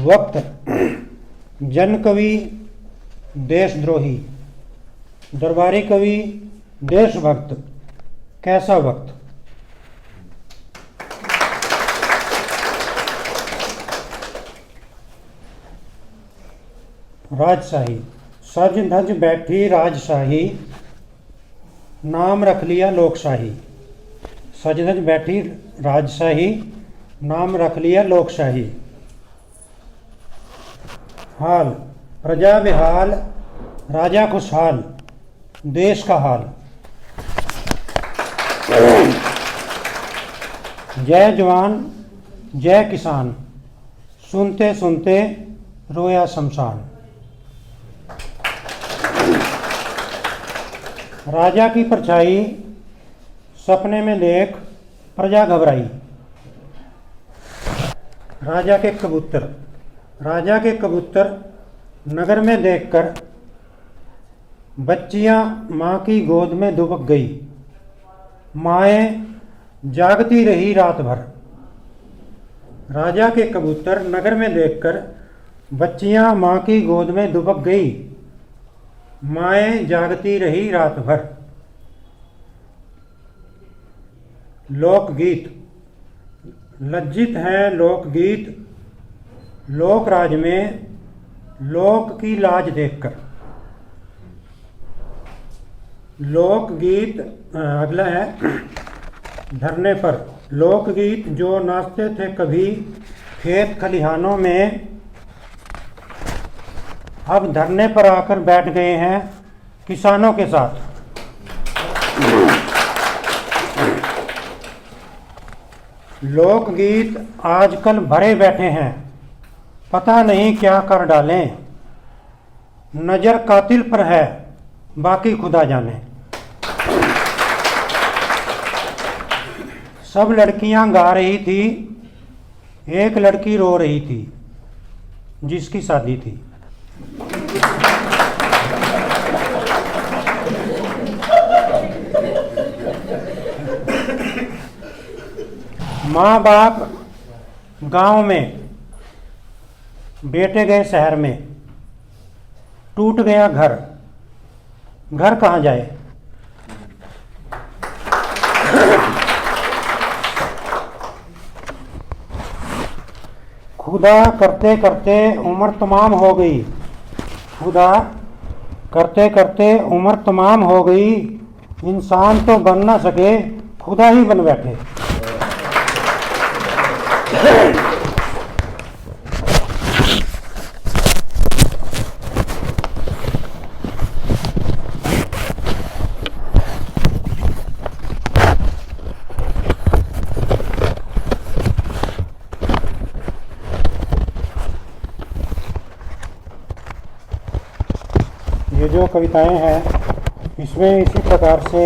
वक्त जन कवि देशद्रोही, दरबारी कवि देशभक्त, कैसा वक्त। राजशाही, सज धज बैठी राजशाही, नाम रख लिया लोकशाही। सज धज बैठी राजशाही, नाम रख लिया लोकशाही। हाल, प्रजा बेहाल, राजा खुशहाल, देश का हाल। जय जवान जय किसान, सुनते सुनते रोया शमशान। राजा की परछाई, सपने में देख प्रजा घबराई। राजा के कबूतर, राजा के कबूतर नगर में देखकर बच्चियां माँ की गोद में दुबक गई। माएँ जागती रही रात भर। राजा के कबूतर नगर में देखकर बच्चियां माँ की गोद में दुबक गई। माएँ जागती रही रात भर। लोकगीत, लज्जित हैं लोकगीत, लोक राज में लोक की लाज देखकर। लोकगीत अगला है धरने पर। लोकगीत जो नाचते थे कभी खेत खलिहानों में, अब धरने पर आकर बैठ गए हैं किसानों के साथ। लोकगीत आजकल भरे बैठे हैं, पता नहीं क्या कर डालें। नजर कातिल पर है, बाकी खुदा जाने। सब लड़कियां गा रही थी, एक लड़की रो रही थी जिसकी शादी थी। माँ बाप गांव में, बेटे गए शहर में। टूट गया घर, घर कहाँ जाए। खुदा करते करते उम्र तमाम हो गई। खुदा करते करते उम्र तमाम हो गई। इंसान तो बन ना सके, खुदा ही बन बैठे। ये जो कविताएं हैं, इसमें इसी प्रकार से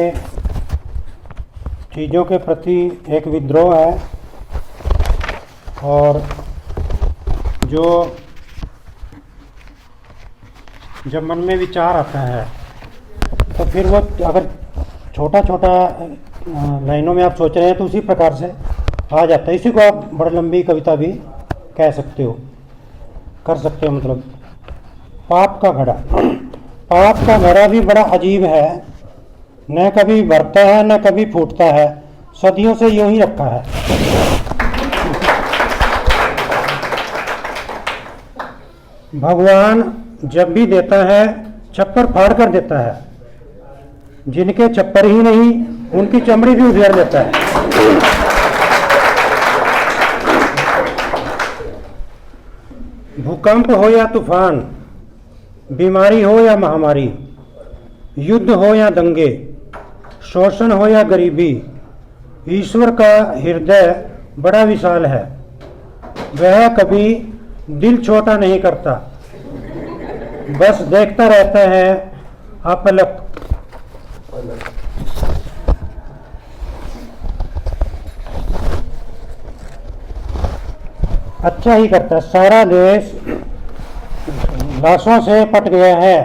चीज़ों के प्रति एक विद्रोह है, और जो जब मन में विचार आता है तो फिर वो अगर छोटा छोटा लाइनों में आप सोच रहे हैं तो उसी प्रकार से आ जाता है। इसी को आप बड़ी लंबी कविता भी कह सकते हो, कर सकते हो। मतलब पाप का घड़ा, पाप का घड़ा भी बड़ा अजीब है, न कभी भरता है न कभी फूटता है, सदियों से यूं ही रखा है। भगवान जब भी देता है छप्पर फाड़ कर देता है, जिनके छप्पर ही नहीं उनकी चमड़ी भी उधेड़ देता है। भूकंप हो या तूफान, बीमारी हो या महामारी, युद्ध हो या दंगे, शोषण हो या गरीबी, ईश्वर का हृदय बड़ा विशाल है। वह कभी दिल छोटा नहीं करता, बस देखता रहता है अपलक। अच्छा ही करता है। सारा देश लाशों से पट गया है।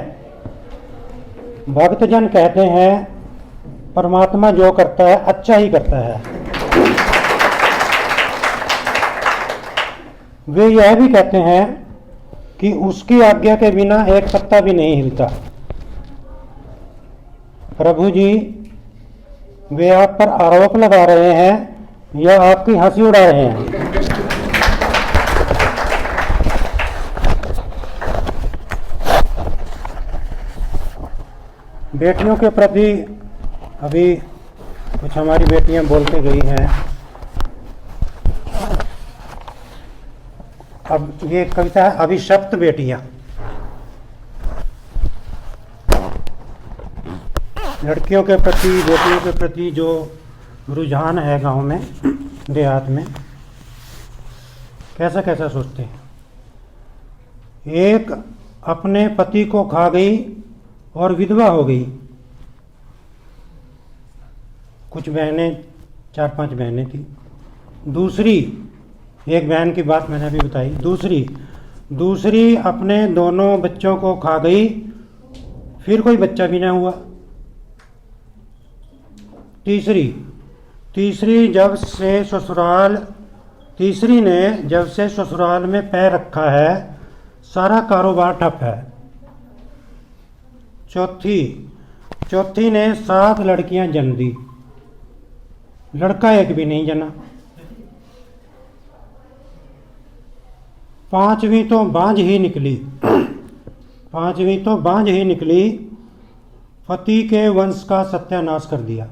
भक्तजन कहते हैं परमात्मा जो करता है अच्छा ही करता है। वे यह भी कहते हैं कि उसकी आज्ञा के बिना एक पत्ता भी नहीं हिलता। प्रभु जी, वे आप पर आरोप लगा रहे हैं या आपकी हंसी उड़ा रहे हैं? बेटियों के प्रति अभी कुछ हमारी बेटियां बोल के गई हैं। अब ये कविता है अभिशप्त बेटियां। लड़कियों के प्रति, बेटियों के प्रति जो रुझान है गांव में, देहात में, कैसा कैसा सोचते हैं। एक अपने पति को खा गई और विधवा हो गई। कुछ बहनें, 4-5 बहनें थी। दूसरी, एक बहन की बात मैंने अभी बताई, दूसरी अपने दोनों बच्चों को खा गई, फिर कोई बच्चा भी ना हुआ। तीसरी ने जब से ससुराल में पैर रखा है, सारा कारोबार ठप है। चौथी ने 7 लड़कियां जन्म दी, लड़का एक भी नहीं जना। 5वीं तो बांझ ही निकली। पति के वंश का सत्यानाश कर दिया।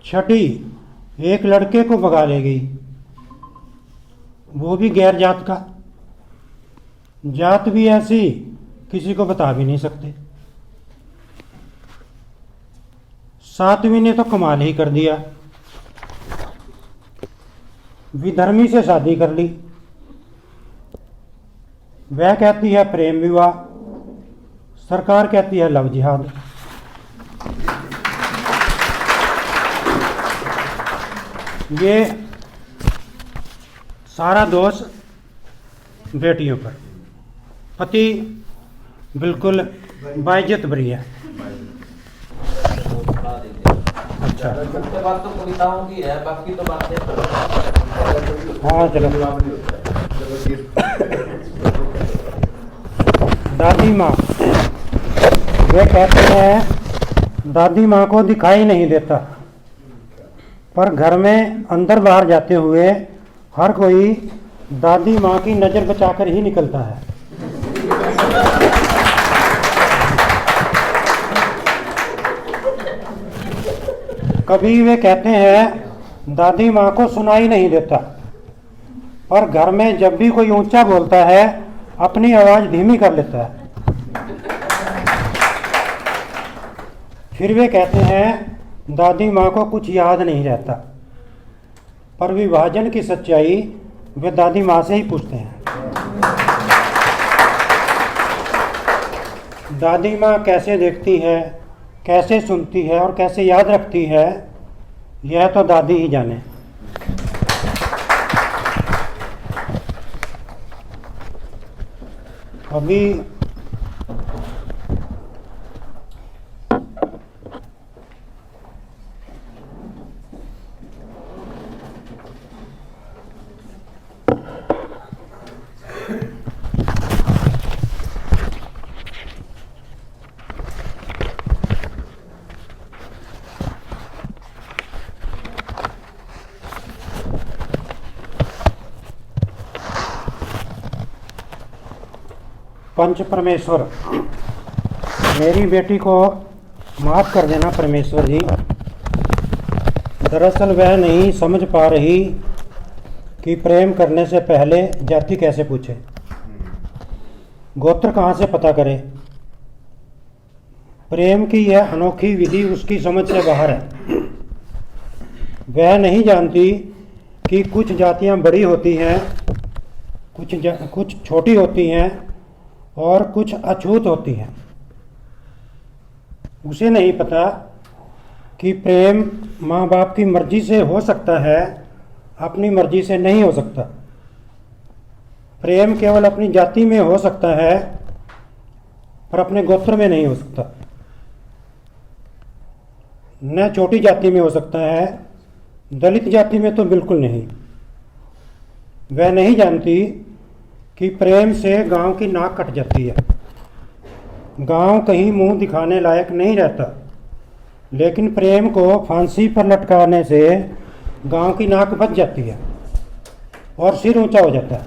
6ठी, एक लड़के को भगा ले गई, वो भी गैर जात का। जात भी ऐसी किसी को बता भी नहीं सकते। 7वीं ने तो कमाल ही कर दिया, विधर्मी से शादी कर ली। वह कहती है प्रेम विवाह, सरकार कहती है लव जिहाद। ये सारा दोष बेटियों पर। पति बिल्कुल बाइज्जत बरी है। अच्छा, बात तो कविताओं की है, बाकी तो बातें। हाँ चलो। दादी माँ, वे कहते हैं दादी माँ को दिखाई नहीं देता, पर घर में अंदर बाहर जाते हुए हर कोई दादी माँ की नज़र बचाकर ही निकलता है। कभी वे कहते हैं दादी माँ को सुनाई नहीं देता, पर घर में जब भी कोई ऊंचा बोलता है अपनी आवाज़ धीमी कर लेता है। फिर वे कहते हैं दादी माँ को कुछ याद नहीं रहता, पर विभाजन की सच्चाई वे दादी माँ से ही पूछते हैं। दादी माँ कैसे देखती है, कैसे सुनती है और कैसे याद रखती है, यह तो दादी ही जाने। अभी पंच परमेश्वर, मेरी बेटी को माफ़ कर देना परमेश्वर जी। दरअसल वह नहीं समझ पा रही कि प्रेम करने से पहले जाति कैसे पूछे, गोत्र कहाँ से पता करे। प्रेम की यह अनोखी विधि उसकी समझ से बाहर है। वह नहीं जानती कि कुछ जातियाँ बड़ी होती हैं, कुछ छोटी होती हैं और कुछ अछूत होती हैं। उसे नहीं पता कि प्रेम माँ बाप की मर्जी से हो सकता है, अपनी मर्जी से नहीं हो सकता। प्रेम केवल अपनी जाति में हो सकता है, पर अपने गोत्र में नहीं हो सकता। न छोटी जाति में हो सकता है, दलित जाति में तो बिल्कुल नहीं। वह नहीं जानती कि प्रेम से गांव की नाक कट जाती है। गांव कहीं मुंह दिखाने लायक नहीं रहता, लेकिन प्रेम को फांसी पर लटकाने से गांव की नाक बच जाती है और सिर ऊंचा हो जाता है।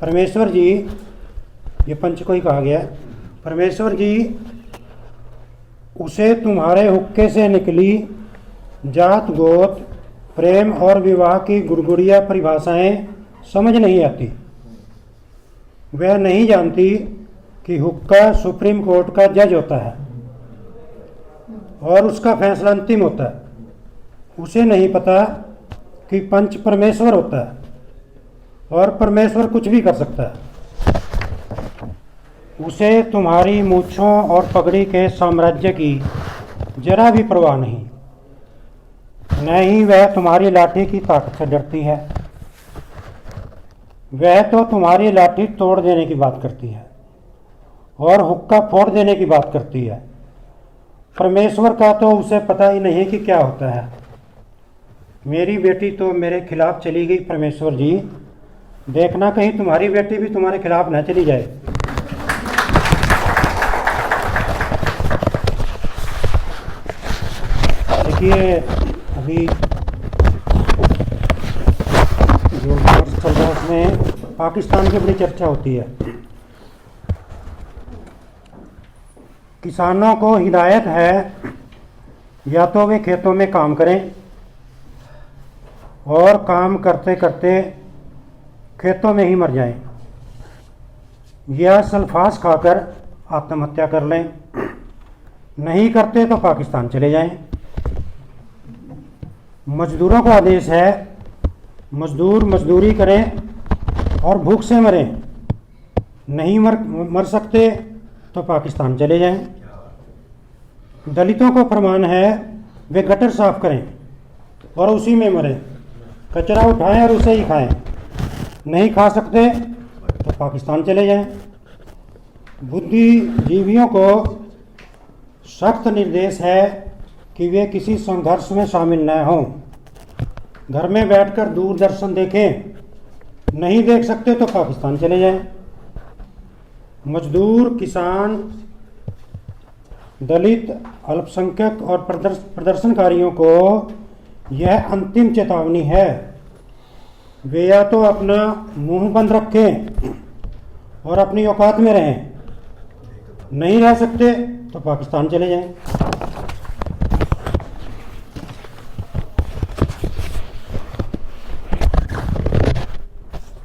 परमेश्वर जी, ये पंच को ही कहा गया है, परमेश्वर जी उसे तुम्हारे हुक्के से निकली जात गोत प्रेम और विवाह की गुड़गुड़िया परिभाषाएं समझ नहीं आती। वह नहीं जानती कि हुक्का सुप्रीम कोर्ट का जज होता है और उसका फैसला अंतिम होता है। उसे नहीं पता कि पंच परमेश्वर होता है और परमेश्वर कुछ भी कर सकता है। उसे तुम्हारी मूछों और पगड़ी के साम्राज्य की जरा भी परवाह नहीं। न ही वह तुम्हारी लाठी की ताकत से डरती है। वह तो तुम्हारी लाठी तोड़ देने की बात करती है और हुक्का फोड़ देने की बात करती है। परमेश्वर का तो उसे पता ही नहीं कि क्या होता है। मेरी बेटी तो मेरे खिलाफ चली गई। परमेश्वर जी, देखना कहीं तुम्हारी बेटी भी तुम्हारे खिलाफ न चली जाए। देखिए, अभी जो वर्ष चल रहा है उसमें पाकिस्तान की बड़ी चर्चा होती है। किसानों को हिदायत है या तो वे खेतों में काम करें और काम करते करते खेतों में ही मर जाएं, या सल्फास खाकर आत्महत्या कर लें। नहीं करते तो पाकिस्तान चले जाएं। मजदूरों का आदेश है, मजदूर मजदूरी करें और भूख से मरें। नहीं मर सकते तो पाकिस्तान चले जाएं। दलितों को फरमान है वे गटर साफ करें और उसी में मरें। कचरा उठाएं और उसे ही खाएं। नहीं खा सकते तो पाकिस्तान चले जाएं। बुद्धिजीवियों को सख्त निर्देश है कि वे किसी संघर्ष में शामिल न हों। घर में बैठकर दूरदर्शन देखें। नहीं देख सकते तो पाकिस्तान चले जाएं। मजदूर, किसान, दलित, अल्पसंख्यक और प्रदर्शनकारियों को यह अंतिम चेतावनी है। वे या तो अपना मुंह बंद रखें और अपनी औकात में रहें। नहीं रह सकते तो पाकिस्तान चले जाएं।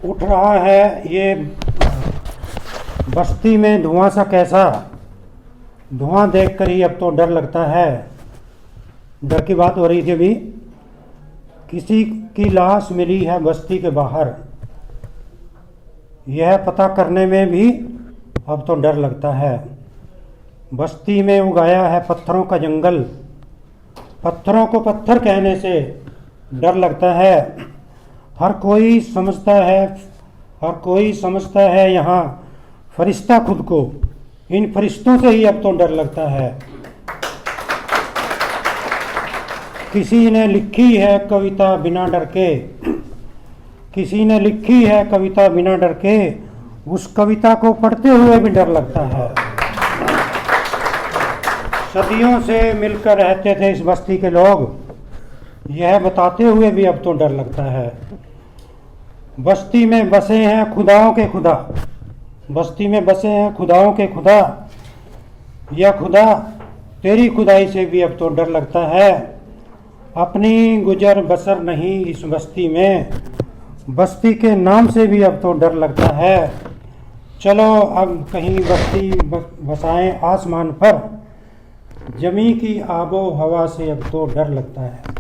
उठ रहा है ये बस्ती में धुआं सा कैसा। धुआं देखकर ही अब तो डर लगता है। डर की बात हो रही थी अभी। किसी की लाश मिली है बस्ती के बाहर। यह पता करने में भी अब तो डर लगता है। बस्ती में उगाया है पत्थरों का जंगल। पत्थरों को पत्थर कहने से डर लगता है। हर कोई समझता है यहाँ फरिश्ता खुद को। इन फरिश्तों से ही अब तो डर लगता है। किसी ने लिखी है कविता बिना डर के। किसी ने लिखी है कविता बिना डर के। उस कविता को पढ़ते हुए भी डर लगता है। सदियों से मिलकर रहते थे इस बस्ती के लोग। यह बताते हुए भी अब तो डर लगता है। बस्ती में बसे हैं खुदाओं के खुदा। बस्ती में बसे हैं खुदाओं के खुदा। या खुदा तेरी खुदाई से भी अब तो डर लगता है। अपनी गुजर बसर नहीं इस बस्ती में। बस्ती के नाम से भी अब तो डर लगता है। चलो अब कहीं बस्ती बसाएं आसमान पर। जमी की आबो हवा से अब तो डर लगता है।